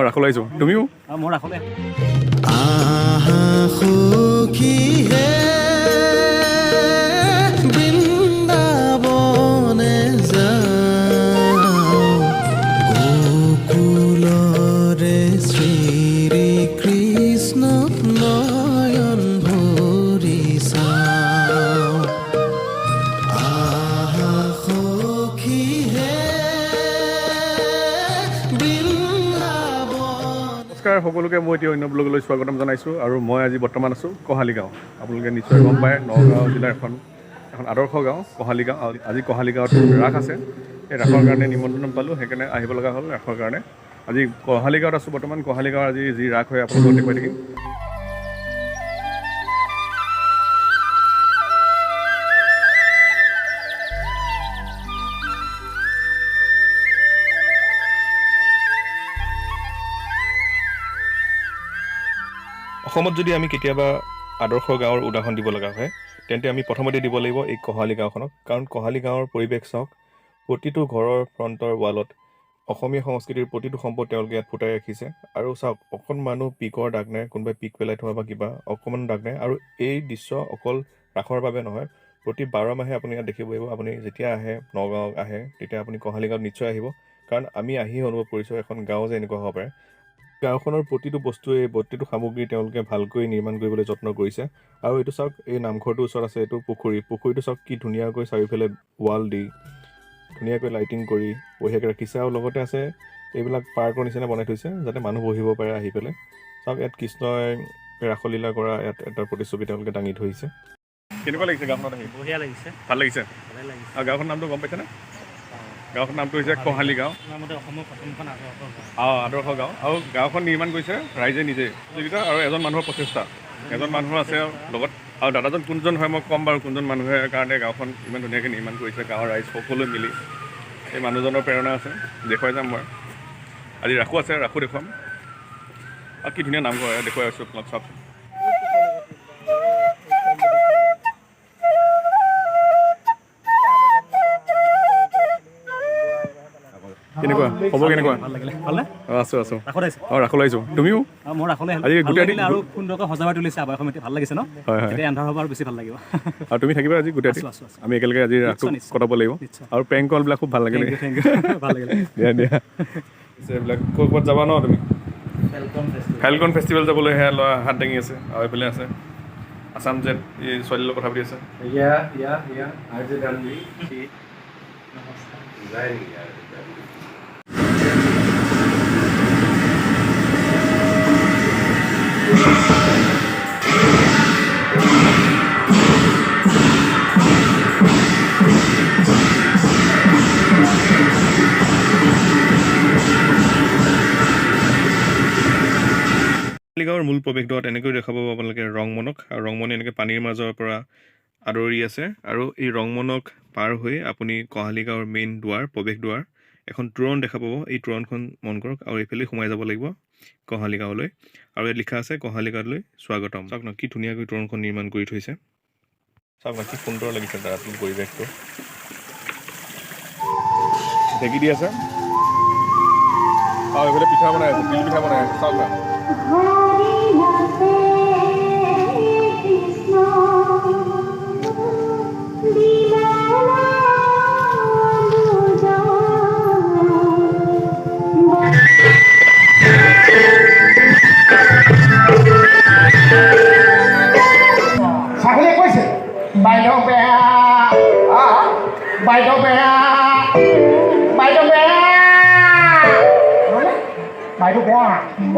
ৰাখলৈ আহিছোঁ তুমিও মই ৰাখলৈ বৃন্দাবনে গোকুলৰে শ্ৰী কৃষ্ণ নয়ন ভৰি চাওঁ সখী হে নমস্কাৰ সকলোকে মই এতিয়া অন্য ব্লগলৈ স্বাগতম জনাইছোঁ আৰু মই আজি বৰ্তমান আছোঁ কহালী গাঁও আপোনালোকে নিশ্চয় গম পায় নগাঁও জিলাৰ এখন আদৰ্শ গাঁও কহালী গাঁও আজি কহালী গাঁৱত ৰাস আছে এই ৰাসৰ কাৰণে নিমন্ত্ৰণ পালোঁ সেইকাৰণে আহিব লগা হ'ল ৰাসৰ কাৰণে আজি কহালী গাঁৱত আছোঁ বৰ্তমান কহালী গাঁৱৰ আজি যি ৰাস হয় আপোনালোকক দেখুৱাই থাকিম অসমত যদি আমি কেতিয়াবা আদৰ্শ গাঁৱৰ উদাহৰণ দিব লগা হয় তেন্তে আমি প্ৰথমতে দিব লাগিব এই কহালী গাঁওখনক কাৰণ কহালী গাঁৱৰ পৰিৱেশ চাওক প্ৰতিটো ঘৰৰ ফ্ৰণ্টৰ ৱালত অসমীয়া সংস্কৃতিৰ প্ৰতিটো সম্পদ তেওঁলোকে ইয়াত ফুটাই ৰাখিছে আৰু চাওক অকণমানো পিকৰ দাগ নাই কোনোবাই পিক পেলাই থোৱা বা কিবা অকণমান দাগ নাই আৰু এই দৃশ্য অকল ৰাসৰ বাবে নহয় প্ৰতি 12 মাহে আপুনি ইয়াত দেখিব পাৰিব আপুনি যেতিয়া আহে নগাঁও আহে তেতিয়া আপুনি কহালী গাঁৱত নিশ্চয় আহিব কাৰণ আমি আহি অনুভৱ কৰিছোঁ এখন গাঁও যে এনেকুৱা হ'ব পাৰে গাঁওখনৰ প্ৰতিটো বস্তুৱে প্ৰতিটো সামগ্ৰী তেওঁলোকে ভালকৈ নিৰ্মাণ কৰিবলৈ যত্ন কৰিছে আৰু এইটো চাওক এই নামঘৰটোৰ ওচৰত আছে এইটো পুখুৰীটো চাওক কি ধুনীয়াকৈ চাৰিওফালে ৱাল দি ধুনীয়াকৈ লাইটিং কৰি বঢ়িয়াকৈ ৰাখিছে আৰু লগতে আছে এইবিলাক পাৰ্কৰ নিচিনা বনাই থৈছে যাতে মানুহ বহিব পাৰে আহি পেলাই চাওক ইয়াত কৃষ্ণই ৰাসলীলা কৰা ইয়াত এটা প্ৰতিচ্ছবি তেওঁলোকে দাঙি ধৰিছে কেনেকুৱা লাগিছে গাঁওখনত আহি বঢ়িয়া লাগিছে ভাল লাগিছে আৰু গাঁওখনৰ নামটো গম পাইছেনে গাঁওখনৰ নামটো হৈছে কহালী গাঁও অসমৰ প্ৰথমখন আদৰ্শ গাঁও আৰু গাঁওখন নিৰ্মাণ কৰিছে ৰাইজে নিজে আৰু এজন মানুহৰ প্ৰচেষ্টা এজন মানুহৰ আছে লগত আৰু দাদাজন কোনজন হয় মই ক'ম বাৰু কোনজন মানুহে কাৰণে গাঁওখন ইমান ধুনীয়াকৈ নিৰ্মাণ কৰিছে গাঁৱৰ ৰাইজ সকলোৱে মিলি এই মানুহজনৰ প্ৰেৰণা আছে দেখুৱাই যাম মই আজি ৰাসো আছে ৰাসো দেখুৱাম আৰু কি ধুনীয়া নামঘৰ দেখুৱাই আছোঁ আপোনাক চাওকচোন কেনেকুৱা খবৰ কেনেকুৱা আছোঁ ৰাসলৈ আহিছোঁ তুমিও মই ৰাখলৈ আজি গোটেই দিন আৰু সুন্দৰকৈ সজাই তুলিছে আবাৰ সময়ত ভাল লাগিছে ন হয় এতিয়া এন্ধাৰ হ'ব আৰু বেছি ভাল লাগিব আৰু তুমি থাকিবা আজি গোটেই দিন আমি একেলগে আজি ৰাসটো কটাব লাগিব আৰু প্ৰেংক কলবিলাক খুব ভাল লাগিলে দিয়া দিয়া এইবিলাক ক'ৰবাত যাবা ন তুমি ফেলকন ফেষ্টিভেল যাবলৈ সেয়া ল'ৰা হাত দাঙি আছে আৰু এইফালে আছে আছাম জেট এই ছোৱালীৰ লগত কথা পাতি আছে গাঁৱৰ মূল প্ৰৱেশদ্বাৰত এনেকৈ দেখা পাব আপোনালোকে ৰংমনক আৰু ৰংমনে এনেকৈ পানীৰ মাজৰ পৰা আদৰি আছে আৰু এই ৰংমনক পাৰ হৈ আপুনি কহালী গাঁৱৰ মেইন দুৱাৰ প্ৰৱেশ দুৱাৰ এখন তোৰণ দেখা পাব এই তোৰণখন মন কৰক আৰু এইফালে সোমাই যাব লাগিব কহালী গাঁৱলৈ আৰু ইয়াত লিখা আছে কহালী গাঁৱলৈ স্বাগতম চাওক ন কি ধুনীয়াকৈ তোৰণখন নিৰ্মাণ কৰি থৈছে চাওক ন কি সুন্দৰ লাগিছে ৰাতিৰ পৰিৱেশটো ঢেঁকী দি আছে আৰু এইফালে পিঠা বনাই আছে তিল পিঠা বনাই আছে চাওক না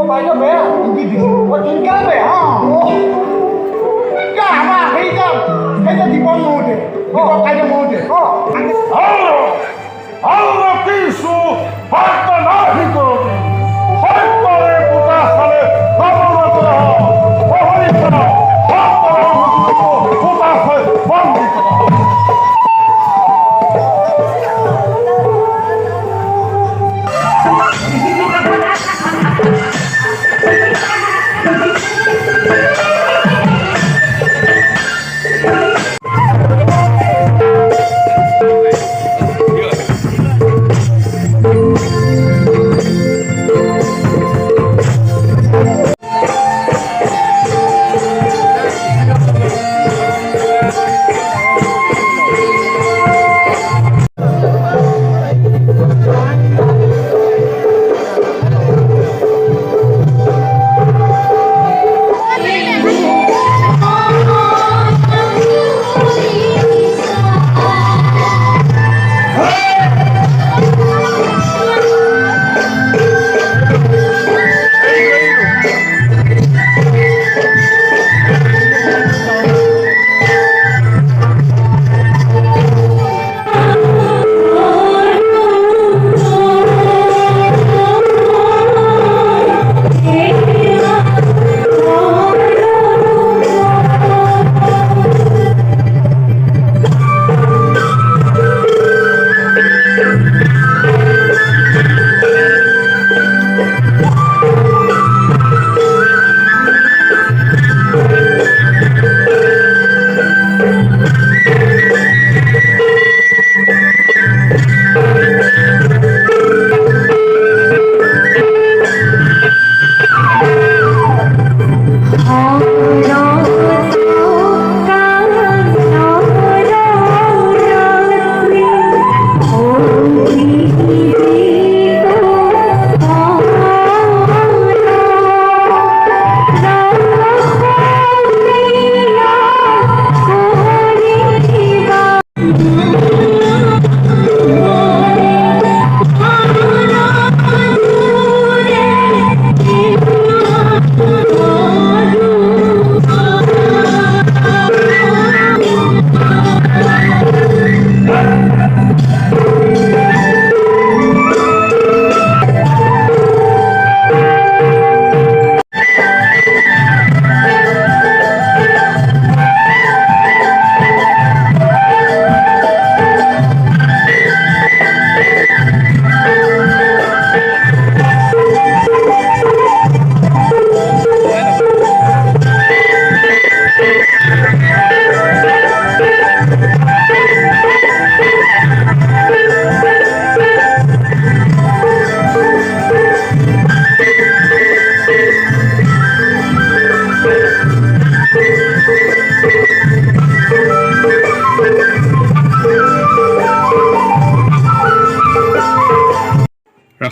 Bài đó bé, gì thì có chuyện cá bé hả? Cá mà thấy không? Cái đó thì con mua đi, con cái đó mua đi. Alla kisu, hatta nahiko, hatta reputa hale, hatta ohorita, hatta reputa hale, bandita.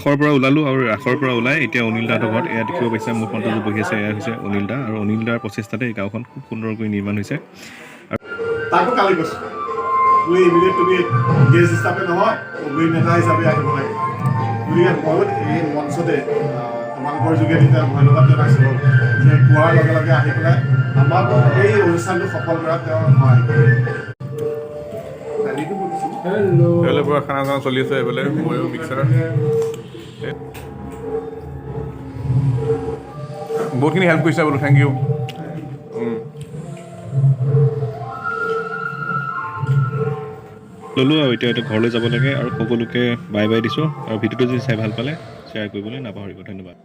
ৰাসৰ পৰা ওলালোঁ আৰু ৰাসৰ পৰা ওলাই এতিয়া অনিল দাহঁতৰ ঘৰত এয়া দেখিব পাইছে মোৰ ফোনটো বহি আছে এয়া হৈছে অনিল দা আৰু অনিল দাৰ প্ৰচেষ্টাতে এই গাঁওখন খুব সুন্দৰকৈ নিৰ্মাণ হৈছে তাকো কালি কৈছোঁ তুমি ইমিডিয়েট তুমি গেষ্ট হিচাপে নহয় অভিনেতা হিচাপে আহিব লাগে গতিকে ময়ো এই মঞ্চতে তোমালোকৰ যোগেদি ধন্যবাদ জনাইছোঁ যে কোৱাৰ লগে লগে আহি পেলাই আমাৰ এই অনুষ্ঠানটো সফল কৰাত তেওঁ সহায় কৰে এইফালে পুৰা খানা চানা চলি আছে এইফালে ময়ো মিক্সাৰ বহুতখিনি হেল্প কৰিছা বোলো থেংক ইউ ল'লোঁ আৰু এতিয়া ঘৰলৈ যাব লাগে আৰু সকলোকে বাই বাই দিছোঁ আৰু ভিডিঅ'টো যদি চাই ভাল পালে শ্বেয়াৰ কৰিবলৈ নাপাহৰিব ধন্যবাদ